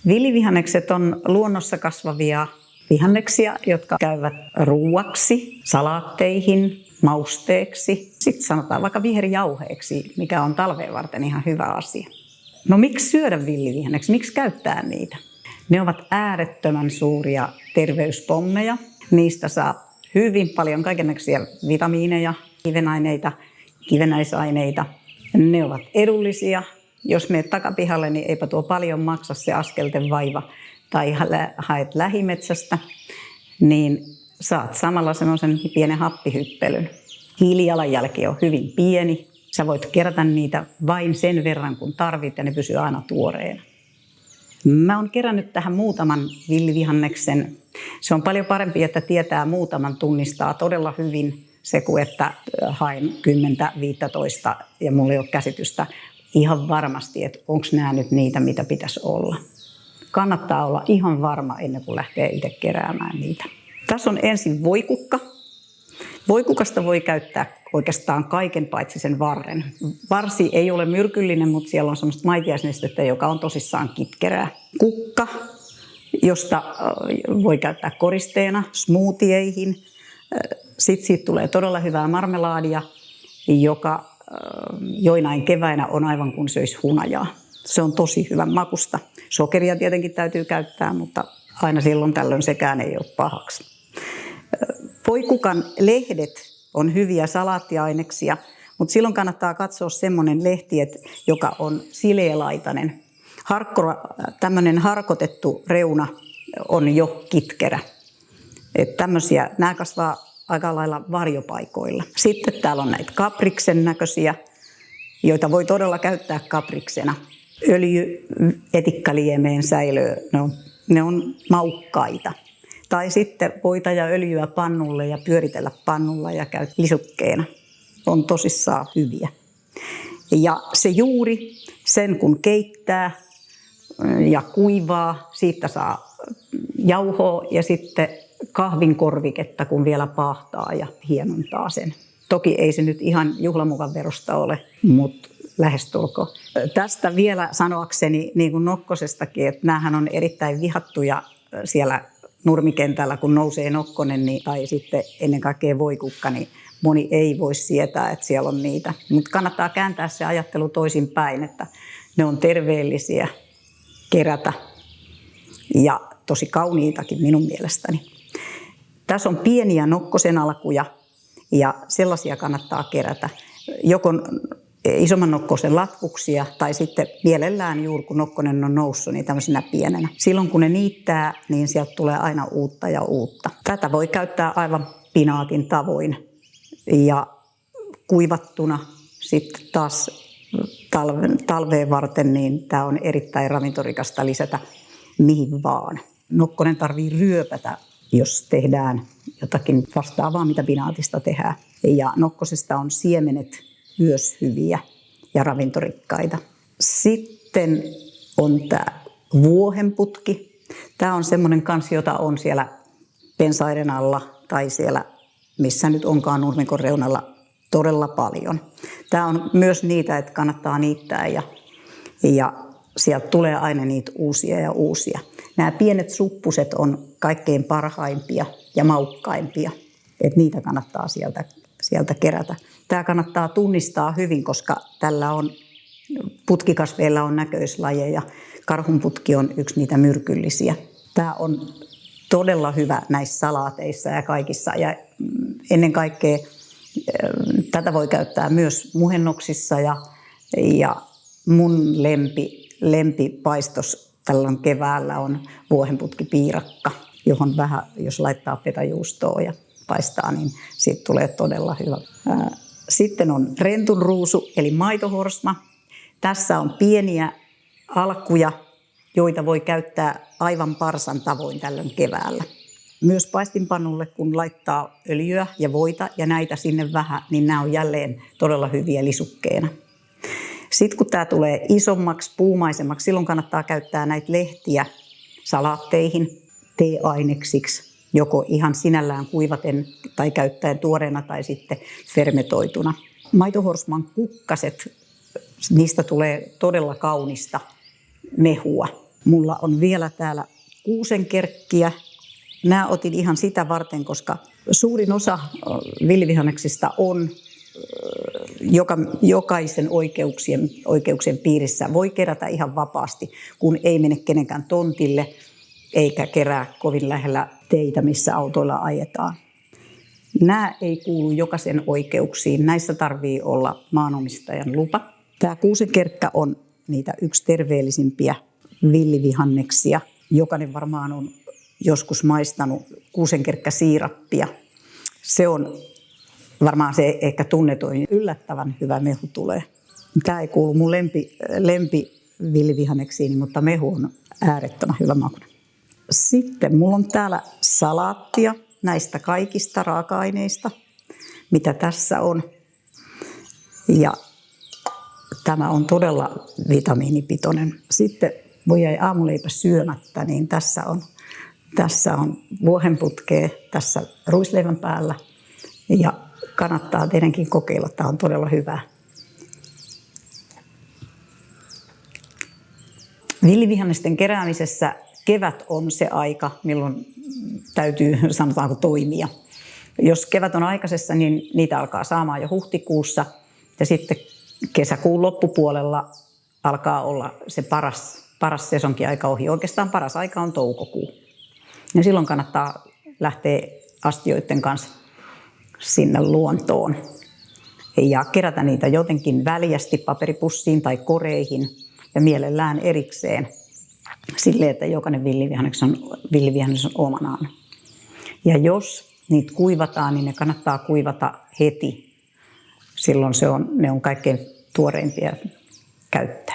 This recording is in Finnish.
Villivihannekset on luonnossa kasvavia vihanneksia, jotka käyvät ruuaksi, salaatteihin, mausteeksi. Sitten sanotaan vaikka viherjauheeksi, mikä on talveen varten ihan hyvä asia. No miksi syödä villivihanneksia? Miksi käyttää niitä? Ne ovat äärettömän suuria terveyspommeja. Niistä saa hyvin paljon kaikennäköisiä vitamiineja, kivenaineita, kivennäisaineita. Ne ovat edullisia. Jos menet takapihalle, niin eipä tuo paljon maksa se askelten vaiva. Tai haet lähimetsästä, niin saat samalla semmoisen pienen happihyppelyn. Hiilijalanjälki on hyvin pieni. Sä voit kerätä niitä vain sen verran, kun tarvit, ja ne pysyy aina tuoreena. Mä oon kerännyt tähän muutaman villivihanneksen. Se on paljon parempi, että tietää muutaman, tunnistaa todella hyvin se, kuin että haen 10-15 ja mulla ei ole käsitystä ihan varmasti, että onko nämä nyt niitä, mitä pitäisi olla. Kannattaa olla ihan varma ennen kuin lähtee itse keräämään niitä. Tässä on ensin voikukka. Voikukasta voi käyttää oikeastaan kaiken paitsi sen varren. Varsi ei ole myrkyllinen, mutta siellä on semmoista maitiaisnestettä, joka on tosissaan kitkerää. Kukka, josta voi käyttää koristeena smoothieihin. Sitten siitä tulee todella hyvää marmelaadia, joka joinain keväinä on aivan kuin söisi hunajaa. Se on tosi hyvän makusta. Sokeria tietenkin täytyy käyttää, mutta aina silloin tällöin sekään ei ole pahaksi. Voikukan lehdet on hyviä salaattiaineksia, mutta silloin kannattaa katsoa semmoinen lehti, joka on sileälaitainen. Tämmöinen harkotettu reuna on jo kitkerä. Nämä kasvaa aika lailla varjopaikoilla. Sitten täällä on näitä kapriksen näköisiä, joita voi todella käyttää kapriksena. Öljy etikkaliemeen säilöö, ne on maukkaita. Tai sitten voita ja öljyä pannulle ja pyöritellä pannulla ja käy lisukkeena. On tosissaan hyviä. Ja se juuri, sen kun keittää ja kuivaa, siitä saa jauhoa ja sitten kahvinkorviketta, kun vielä paahtaa ja hienontaa sen. Toki ei se nyt ihan juhlamukan verosta ole, mutta lähestulkoon. Tästä vielä sanoakseni, niin kuin nokkosestakin, että näähän on erittäin vihattuja siellä nurmikentällä, kun nousee nokkonen tai sitten ennen kaikkea voikukka, niin moni ei voi sietää, että siellä on niitä. Mutta kannattaa kääntää se ajattelu toisinpäin, että ne on terveellisiä kerätä ja tosi kauniitakin minun mielestäni. Tässä on pieniä nokkosen alkuja ja sellaisia kannattaa kerätä. Joko isomman nokkosen latvuksia tai sitten mielellään juuri kun nokkonen on noussut, niin tämmöisenä pienenä. Silloin kun ne niittää, niin sieltä tulee aina uutta ja uutta. Tätä voi käyttää aivan pinaatin tavoin ja kuivattuna sitten taas talveen varten, niin tämä on erittäin ravintorikasta lisätä mihin vaan. Nokkonen tarvii ryöpätä, jos tehdään jotakin vastaavaa, mitä pinaatista tehdään. Ja nokkosesta on siemenet myös hyviä ja ravintorikkaita. Sitten on tämä vuohenputki. Tämä on semmoinen kansi, jota on siellä pensaiden alla tai siellä, missä nyt onkaan nurmikon reunalla, todella paljon. Tämä on myös niitä, että kannattaa niittää ja sieltä tulee aina niitä uusia ja uusia. Nämä pienet suppuset on kaikkein parhaimpia ja maukkaimpia, että niitä kannattaa sieltä kerätä. Tämä kannattaa tunnistaa hyvin, koska tällä on putkikasveilla on näköislajeja. Karhunputki on yksi niitä myrkyllisiä. Tämä on todella hyvä näissä salaateissa ja kaikissa. Ja ennen kaikkea tätä voi käyttää myös muhennoksissa ja mun lempipaistos tällä keväällä on vuohenputkipiirakka, johon vähän, jos laittaa fetajuustoa ja paistaa, niin siitä tulee todella hyvä. Sitten on rentunruusu eli maitohorsma. Tässä on pieniä alkuja, joita voi käyttää aivan parsan tavoin tällöin keväällä. Myös paistinpannulle, kun laittaa öljyä ja voita ja näitä sinne vähän, niin nämä on jälleen todella hyviä lisukkeena. Sitten kun tämä tulee isommaksi, puumaisemmaksi, silloin kannattaa käyttää näitä lehtiä salaatteihin, teeaineksiksi, joko ihan sinällään kuivaten tai käyttäen tuoreena tai sitten fermetoituna. Maitohorsman kukkaset, niistä tulee todella kaunista mehua. Mulla on vielä täällä kuusenkerkkiä. Nämä otin ihan sitä varten, koska suurin osa villivihanneksista on jokaisen oikeuksien piirissä. Voi kerätä ihan vapaasti, kun ei mene kenenkään tontille eikä kerää kovin lähellä teitä, missä autoilla ajetaan. Nämä ei kuulu jokaisen oikeuksiin. Näissä tarvii olla maanomistajan lupa. Tämä kuusenkerkkä on niitä yksi terveellisimpiä villivihanneksia. Jokainen varmaan on joskus maistanut kuusenkerkkäsiirappia. Se on varmaan se ehkä tunnetuin, yllättävän hyvä mehu tulee. Tämä ei kuulu mun lempi villivihanneksiini, mutta mehu on äärettömän hyvä makuinen. Sitten mulla on täällä salaattia näistä kaikista raaka-aineista, mitä tässä on. Ja tämä on todella vitamiinipitoinen. Sitten voi jäi aamuleipä syömättä, niin tässä on vuohenputkea tässä ruisleivän päällä. Ja kannattaa teidänkin kokeilla, tämä on todella hyvää. Villivihannesten keräämisessä kevät on se aika, milloin täytyy, sanotaanko, toimia. Jos kevät on aikaisessa, niin niitä alkaa saamaan jo huhtikuussa. Ja sitten kesäkuun loppupuolella alkaa olla se paras sesonkiaika ohi. Oikeastaan paras aika on toukokuu. Ja silloin kannattaa lähteä astioiden kanssa sinne luontoon ja kerätä niitä jotenkin väljästi paperipussiin tai koreihin ja mielellään erikseen silleen, että jokainen villivihannes on omanaan. Ja jos niitä kuivataan, niin ne kannattaa kuivata heti. Silloin ne on kaikkein tuoreimpia käyttää.